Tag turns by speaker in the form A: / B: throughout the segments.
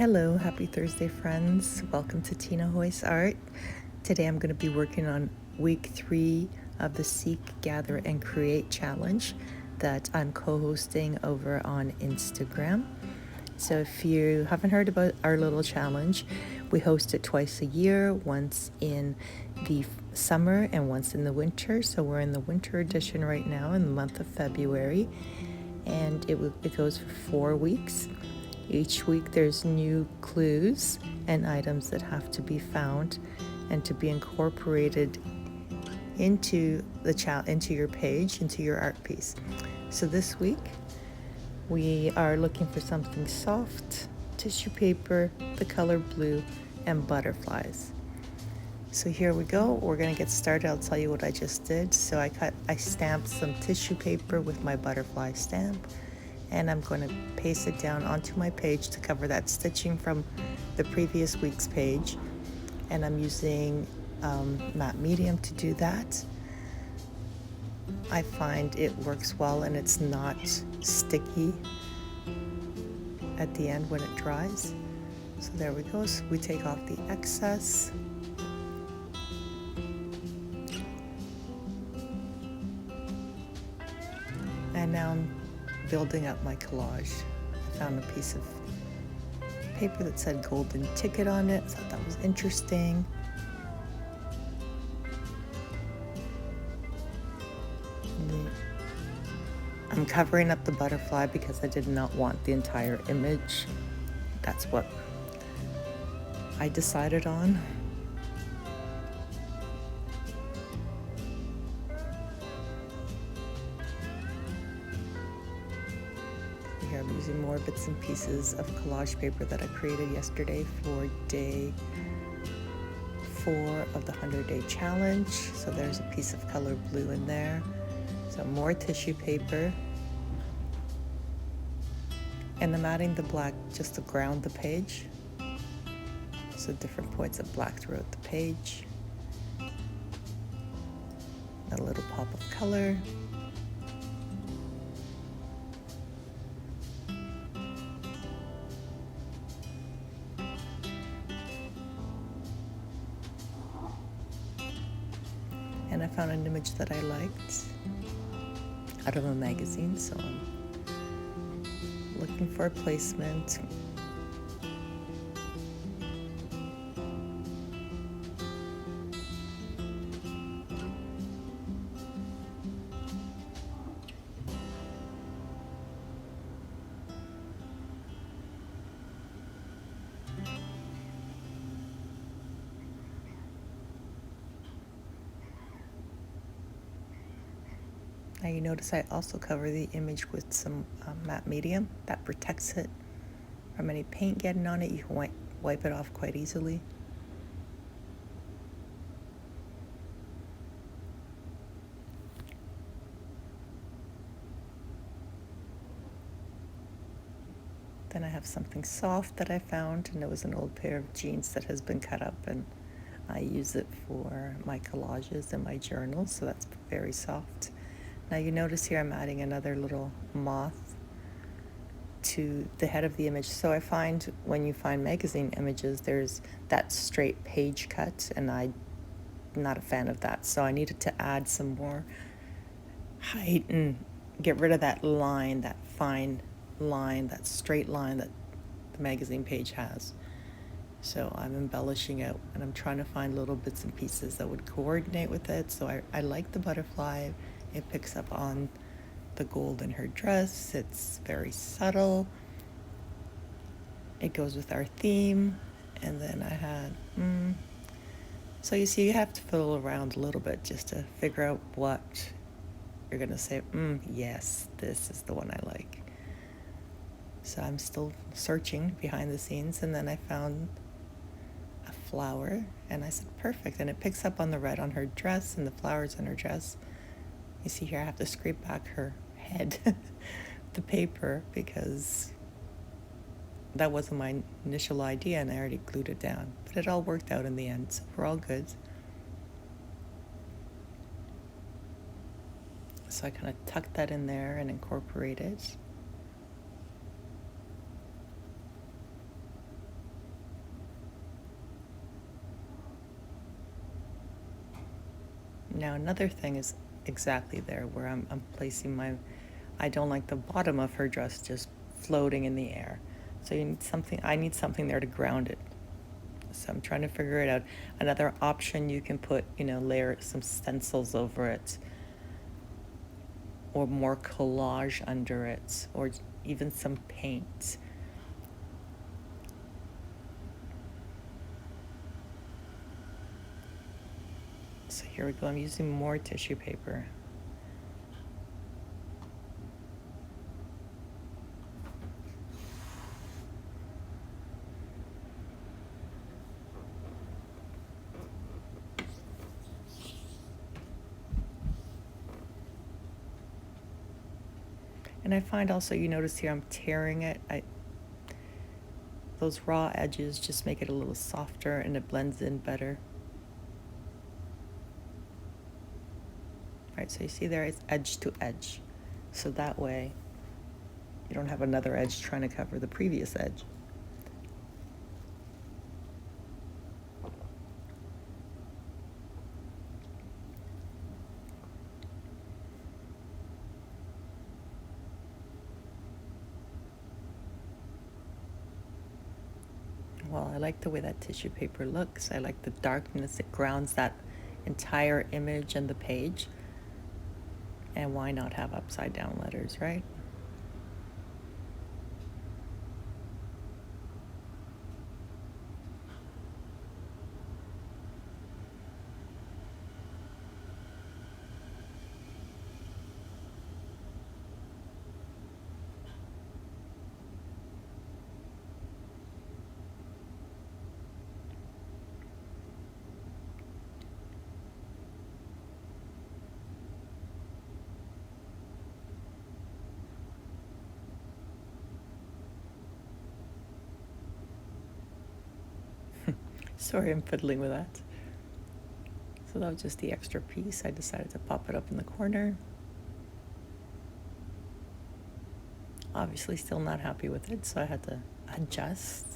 A: Hello, happy Thursday, friends. Welcome to Tina Hoy's Art. Today I'm going to be working on week 3 of the Seek, Gather, and Create challenge that I'm co-hosting over on Instagram. So if you haven't heard about our little challenge, we host it twice a year, once in the summer and once in the winter. So we're in the winter edition right now in the month of February, and it goes for 4 weeks. Each week there's new clues and items that have to be found and to be incorporated into into your page, into your art piece. So this week we are looking for something soft, tissue paper, the color blue, and butterflies. So here we go. We're going to get started. I'll tell you what I just did. So I stamped some tissue paper with my butterfly stamp, and I'm going to paste it down onto my page to cover that stitching from the previous week's page. And I'm using matte medium to do that. I find it works well and it's not sticky at the end when it dries. So there we go. So we take off the excess. And now I'm building up my collage. I found a piece of paper that said golden ticket on it. I thought that was interesting. I'm covering up the butterfly because I did not want the entire image. That's what I decided on. Here I'm using more bits and pieces of collage paper that I created yesterday for day 4 of the 100-day challenge. So there's a piece of color blue in there. So more tissue paper. And I'm adding the black just to ground the page. So different points of black throughout the page. A little pop of color. And I found an image that I liked out of a magazine, so I'm looking for a placement. Now you notice I also cover the image with some matte medium that protects it from any paint getting on it. You can wipe it off quite easily. Then I have something soft that I found, and it was an old pair of jeans that has been cut up, and I use it for my collages and my journals, so that's very soft. Now you notice here I'm adding another little moth to the head of the image. So I find when you find magazine images, there's that straight page cut, and I'm not a fan of that. So I needed to add some more height and get rid of that line, that fine line, that straight line that the magazine page has. So I'm embellishing it, and I'm trying to find little bits and pieces that would coordinate with it. So I like the butterfly. It picks up on the gold in her dress. It's very subtle. It goes with our theme. And then I had, so you see, you have to fiddle around a little bit just to figure out what you're going to say, yes, this is the one I like. So I'm still searching behind the scenes, and then I found a flower, and I said, perfect. And it picks up on the red on her dress and the flowers on her dress. You see here I have to scrape back her head, the paper, because that wasn't my initial idea and I already glued it down. But it all worked out in the end, so we're all good. So I kind of tucked that in there and incorporated. Now another thing is exactly there where I'm placing my, I don't like the bottom of her dress just floating in the air. So you need something, I need something there to ground it. So I'm trying to figure it out. Another option, you can put, layer some stencils over it, or more collage under it, or even some paint. So here we go, I'm using more tissue paper. And I find also, you notice here I'm tearing it. Those raw edges just make it a little softer and it blends in better. Right, so you see there, it's edge to edge. So that way you don't have another edge trying to cover the previous edge. Well, I like the way that tissue paper looks. I like the darkness. It grounds that entire image and the page. And why not have upside down letters, right? Sorry, I'm fiddling with that. So that was just the extra piece. I decided to pop it up in the corner. Obviously still not happy with it, so I had to adjust.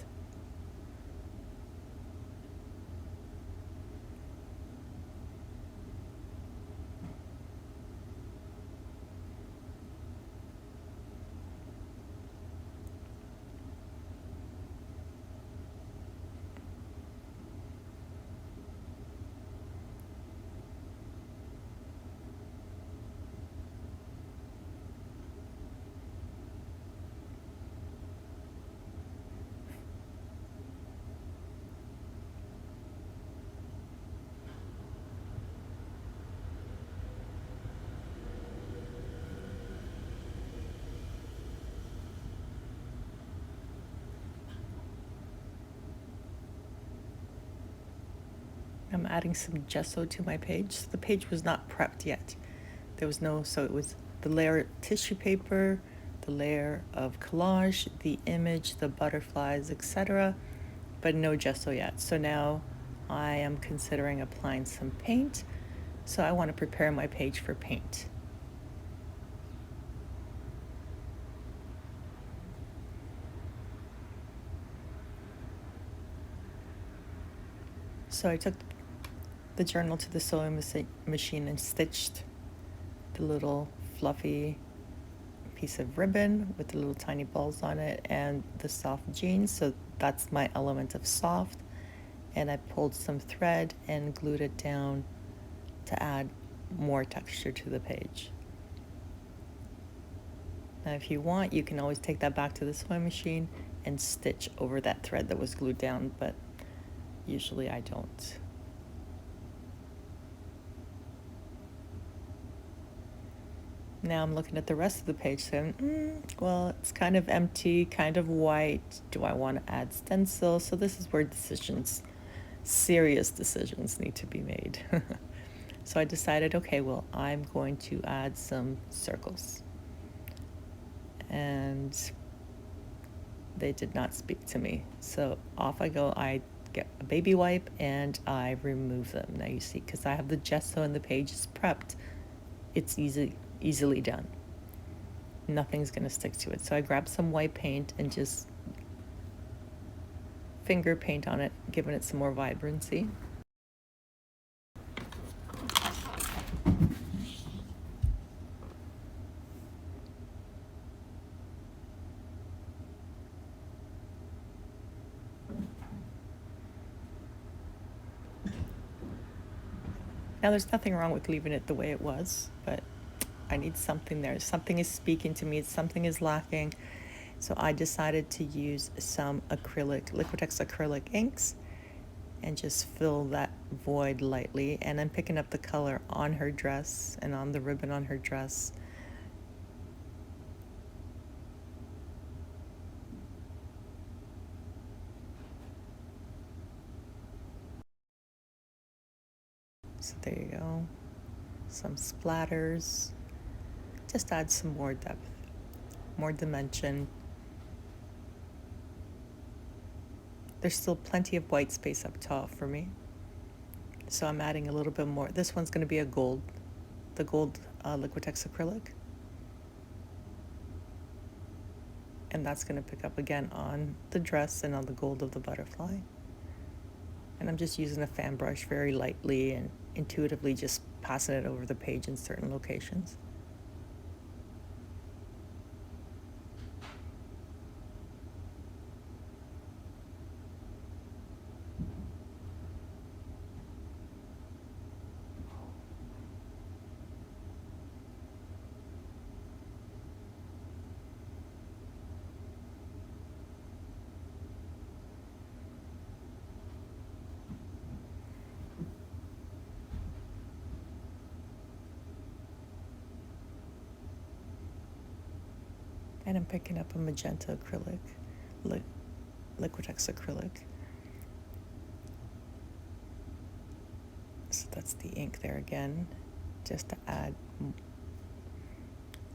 A: I'm adding some gesso to my page. The page was not prepped yet. There was no, so it was the layer of tissue paper, the layer of collage, the image, the butterflies, etc., but no gesso yet. So now I am considering applying some paint. So I want to prepare my page for paint. So I took the journal to the sewing machine and stitched the little fluffy piece of ribbon with the little tiny balls on it and the soft jeans. So that's my element of soft. And I pulled some thread and glued it down to add more texture to the page. Now if you want, you can always take that back to the sewing machine and stitch over that thread that was glued down, but usually I don't. Now I'm looking at the rest of the page saying, well, it's kind of empty, kind of white. Do I want to add stencil? So this is where decisions, serious decisions need to be made. So I decided, okay, well, I'm going to add some circles. And they did not speak to me. So off I go. I get a baby wipe and I remove them. Now you see, because I have the gesso and the page is prepped, it's easily done. Nothing's going to stick to it. So I grabbed some white paint and just finger paint on it, giving it some more vibrancy. Now there's nothing wrong with leaving it the way it was, but I need something there. Something is speaking to me, something is lacking. So I decided to use some acrylic, Liquitex acrylic inks, and just fill that void lightly. And I'm picking up the color on her dress and on the ribbon on her dress. So there you go. Some splatters. Just add some more depth, more dimension. There's still plenty of white space up top for me. So I'm adding a little bit more. This one's going to be a gold, the gold Liquitex acrylic. And that's going to pick up again on the dress and on the gold of the butterfly. And I'm just using a fan brush very lightly and intuitively just passing it over the page in certain locations. And I'm picking up a magenta acrylic, Liquitex acrylic. So that's the ink there again, just to add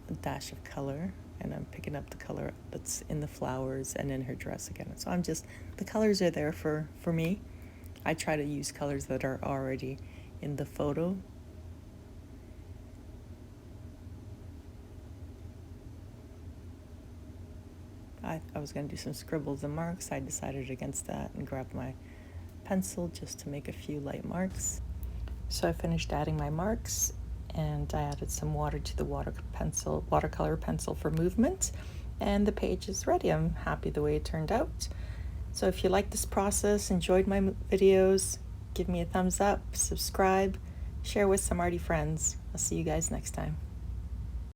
A: a dash of color. And I'm picking up the color that's in the flowers and in her dress again. So I'm just, the colors are there for me. I try to use colors that are already in the photo. I was going to do some scribbles and marks. I decided against that and grabbed my pencil just to make a few light marks. So I finished adding my marks, and I added some water to the watercolor pencil for movement, and the page is ready. I'm happy the way it turned out. So if you like this process, enjoyed my videos, give me a thumbs up, subscribe, share with some arty friends. I'll see you guys next time.